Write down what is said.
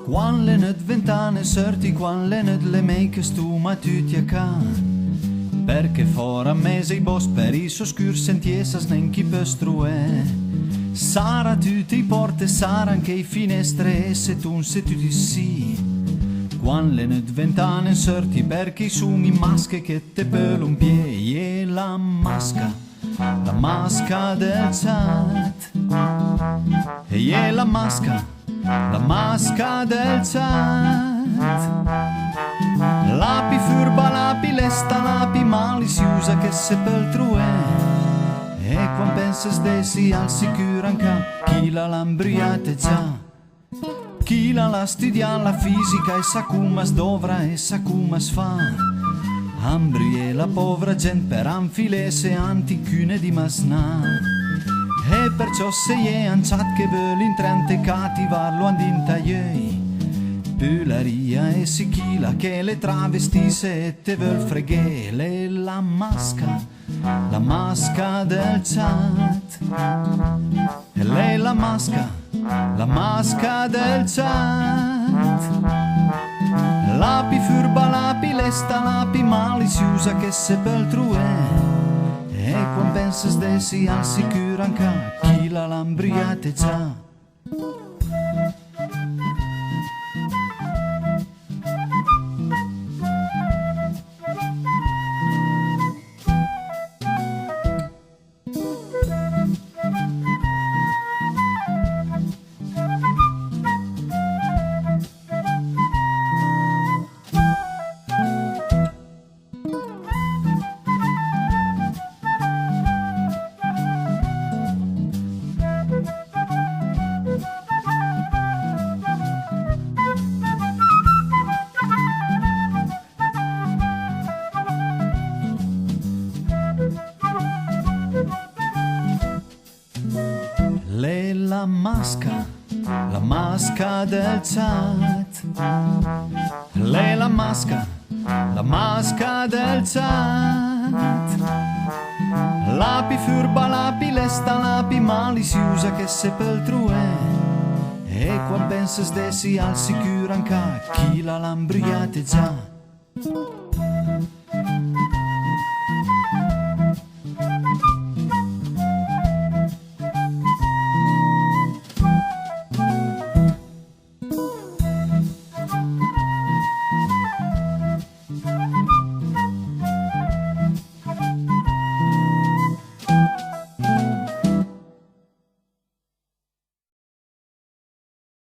Quan le nët ventane sorti, quan le nët le make stu ma tutti a ca. Perché fora mese i bos per i oscur sentiesas nen chi pöstrue. Sarà tutti i porte, sarà anche i finestre, e se tu ti sì. Quan le nët ventane sorti, perché i sumi masche che te per un pie, e la masca del chat. E la masca del chat. L'api furba, l'api lesta, l'api maliziosa che se peltrue. E quan penses desi al sicuro anca chi l'ha imbriate già. Chi l'ha studiata la fisica e sa come dovra e sa come fa. Ambrie la povera gente per anfilese anticune di masna. E perciò se è anciat che vuole intrente cativarlo andintaiei. Pularia e sichila che le travestise e te vuol freghe. La masca del chat. E lei la masca del chat. L'api furba, l'api lesta, l'api maliziosa che se peltrue. E quan penses desi al sicuro anca chi l'ha lambriate già. La masca del chat. Lei la masca del chat. L'api furba, l'api lesta, l'api maliziosa che se peltrue. E quan penses desi al sicuro anca chi l'ha lambriate già.